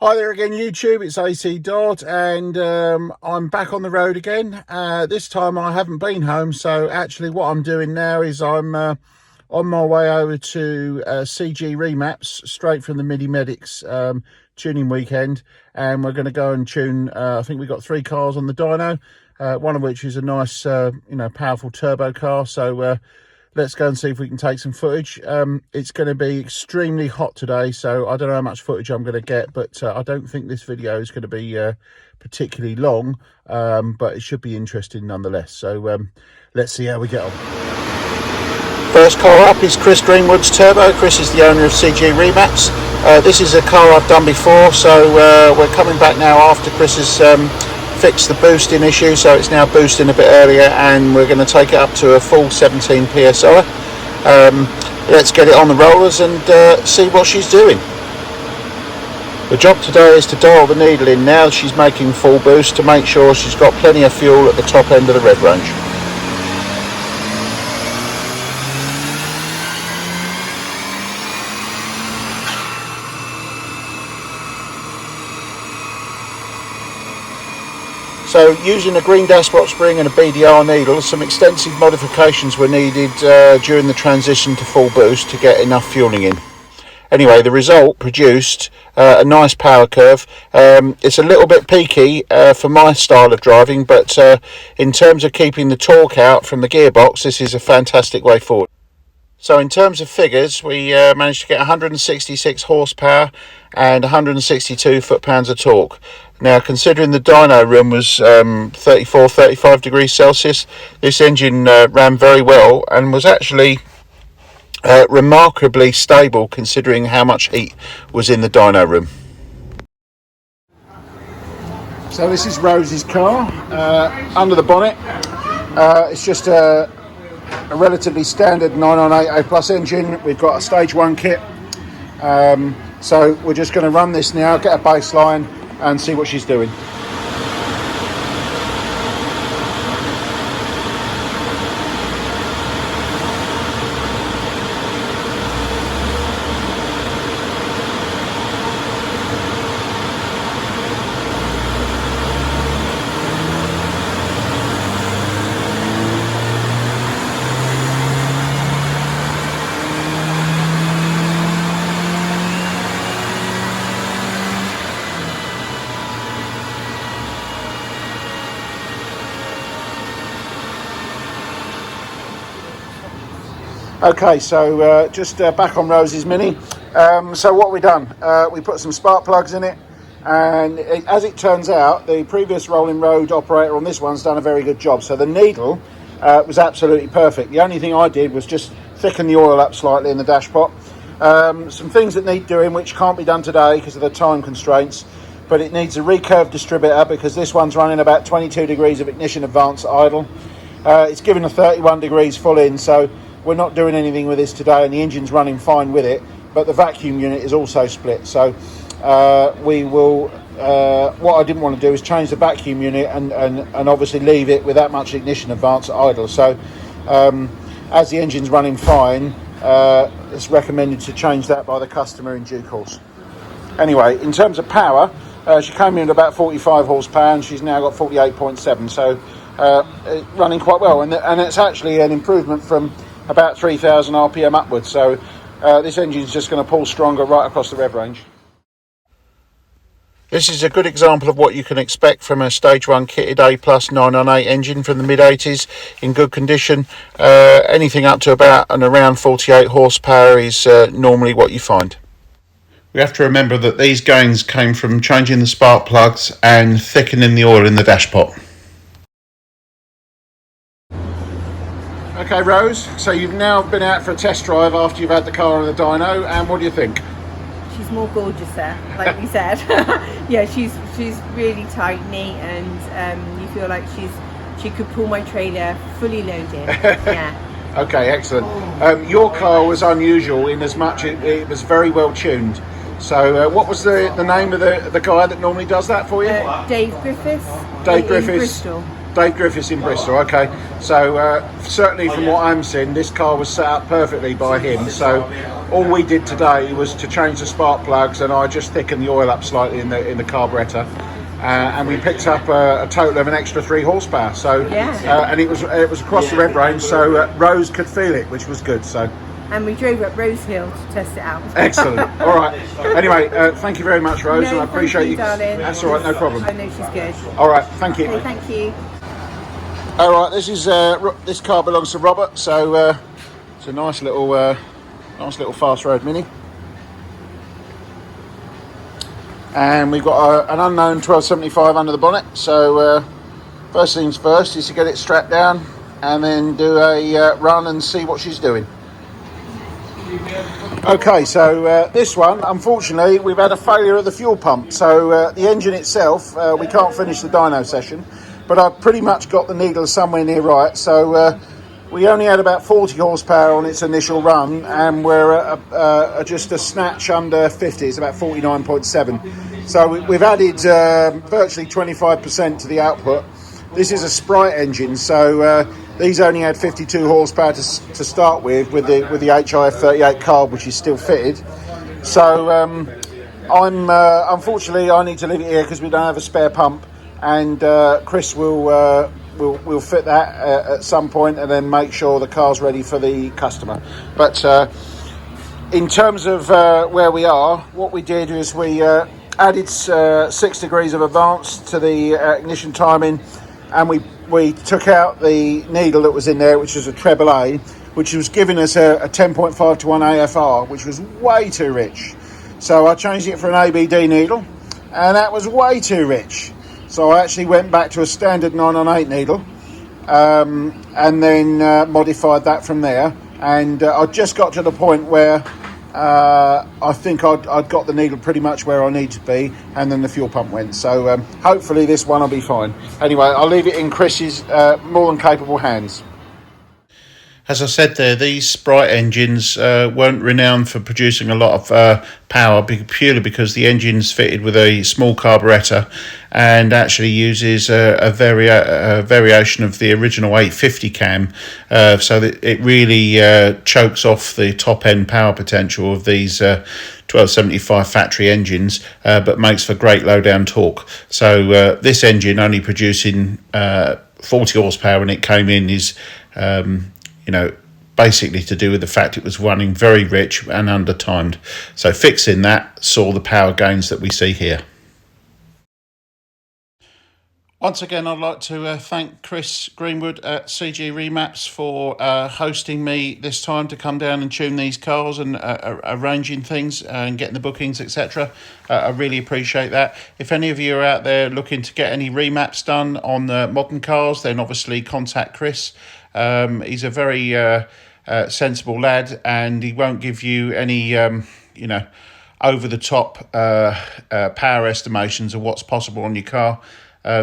Hi there again, YouTube. It's ACDodd, and I'm back on the road again. This time I haven't been home, so actually what I'm doing now is I'm on my way over to CG Remaps, straight from the MIDI Medics tuning weekend, and we're going to go and tune. I think we've got 3 cars on the dyno, one of which is a nice, powerful turbo car. So let's go and see if we can take some footage. It's going to be extremely hot today, so I don't know how much footage I'm going to get, but I don't think this video is going to be particularly long, but it should be interesting nonetheless. So let's see how we get on. First car up is Chris Greenwood's turbo. Chris is the owner of CG Remaps. This is a car I've done before, so we're coming back now after Chris has fixed the boosting issue, so it's now boosting a bit earlier, and we're going to take it up to a full 17 psi. Let's get it on the rollers and see what she's doing. The job today is to dial the needle in now she's making full boost to make sure she's got plenty of fuel at the top end of the rev range. So using a green dashboard spring and a BDR needle, some extensive modifications were needed during the transition to full boost to get enough fueling in. Anyway, the result produced a nice power curve. It's a little bit peaky for my style of driving, but in terms of keeping the torque out from the gearbox, this is a fantastic way forward. So in terms of figures, we managed to get 166 horsepower and 162 foot-pounds of torque. Now, considering the dyno room was 35 degrees Celsius, this engine ran very well and was actually remarkably stable considering how much heat was in the dyno room. So this is Rosie's car. Under the bonnet, it's just a relatively standard 998 A Plus engine. We've got a stage 1 kit. So we're just going to run this now, get a baseline and see what she's doing. Okay, so just back on Rosie's Mini. So what we done, we put some spark plugs in it, and as it turns out, the previous rolling road operator on this one's done a very good job. So the needle was absolutely perfect. The only thing I did was just thicken the oil up slightly in the dashpot. Some things that need doing which can't be done today because of the time constraints, but it needs a recurve distributor because this one's running about 22 degrees of ignition advance idle. It's given a 31 degrees full in, so we're not doing anything with this today, and the engine's running fine with it, but the vacuum unit is also split. So we will, what I didn't want to do is change the vacuum unit and obviously leave it with that much ignition advance at idle. So as the engine's running fine, it's recommended to change that by the customer in due course. Anyway, in terms of power, she came in at about 45 horsepower and she's now got 48.7, so running quite well, and it's actually an improvement from about 3,000 RPM upwards, so this engine's just going to pull stronger right across the rev range. This is a good example of what you can expect from a stage 1 kitted A Plus 998 engine from the mid-80s in good condition. Anything up to about and around 48 horsepower is normally what you find. We have to remember that these gains came from changing the spark plugs and thickening the oil in the dashpot. Okay, Rose, so you've now been out for a test drive after you've had the car on the dyno, and what do you think? She's more gorgeous there, like you said. Yeah, she's really tight, neat, and you feel like she could pull my trailer fully loaded. Yeah. Okay, excellent. Your car was unusual in as much it was very well tuned. So what was the name of the guy that normally does that for you? Dave Griffiths. Dave Griffiths. In Bristol. Dave Griffiths in Bristol. Okay, so certainly from what I'm seeing, this car was set up perfectly by him. So all we did today was to change the spark plugs, and I just thickened the oil up slightly in the carburettor. And we picked up a total of an extra 3 horsepower. So, and it was across the rev range, so Rose could feel it, which was good. So, and we drove up Rose Hill to test it out. Excellent. All right. Anyway, thank you very much, Rose, and I appreciate you. Darling. That's all right, no problem. I know she's good. All right, thank you. Okay, thank you. All right, this car belongs to Robert, so it's a nice little fast road Mini. And we've got an unknown 1275 under the bonnet, so first things first is to get it strapped down and then do a run and see what she's doing. Okay, so this one, unfortunately, we've had a failure of the fuel pump, so the engine itself, we can't finish the dyno session, but I've pretty much got the needle somewhere near right, so we only had about 40 horsepower on its initial run, and we're just a snatch under 50. It's about 49.7. So we've added virtually 25% to the output. This is a Sprite engine, so these only had 52 horsepower to start with the HIF 38 carb, which is still fitted. So I'm unfortunately I need to leave it here because we don't have a spare pump, and Chris We'll fit that at some point and then make sure the car's ready for the customer. But in terms of where we are, what we did is we added 6 degrees of advance to the ignition timing, and we took out the needle that was in there, which is a treble A, which was giving us a 10.5 to 1 AFR, which was way too rich. So I changed it for an ABD needle, and that was way too rich. So I actually went back to a standard 9-on-8 needle, and then modified that from there. And I just got to the point where I think I'd got the needle pretty much where I need to be, and then the fuel pump went. So hopefully this one will be fine. Anyway, I'll leave it in Chris's more than capable hands. As I said there, these Sprite engines weren't renowned for producing a lot of power, purely because the engine's fitted with a small carburettor and actually uses a variation of the original 850 cam, so that it really chokes off the top end power potential of these 1275 factory engines, but makes for great low down torque. So this engine only producing 40 horsepower when it came in is basically to do with the fact it was running very rich and under timed. So fixing that saw the power gains that we see here. Once again, I'd like to thank Chris Greenwood at CG Remaps for hosting me this time to come down and tune these cars and arranging things and getting the bookings, etc. I really appreciate that. If any of you are out there looking to get any remaps done on modern cars, then obviously contact Chris. He's a very sensible lad, and he won't give you any over the top power estimations of what's possible on your car.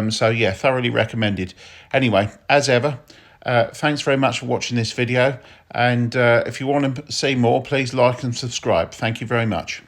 So yeah, thoroughly recommended. Anyway, as ever, thanks very much for watching this video, and if you want to see more, please like and subscribe. Thank you very much.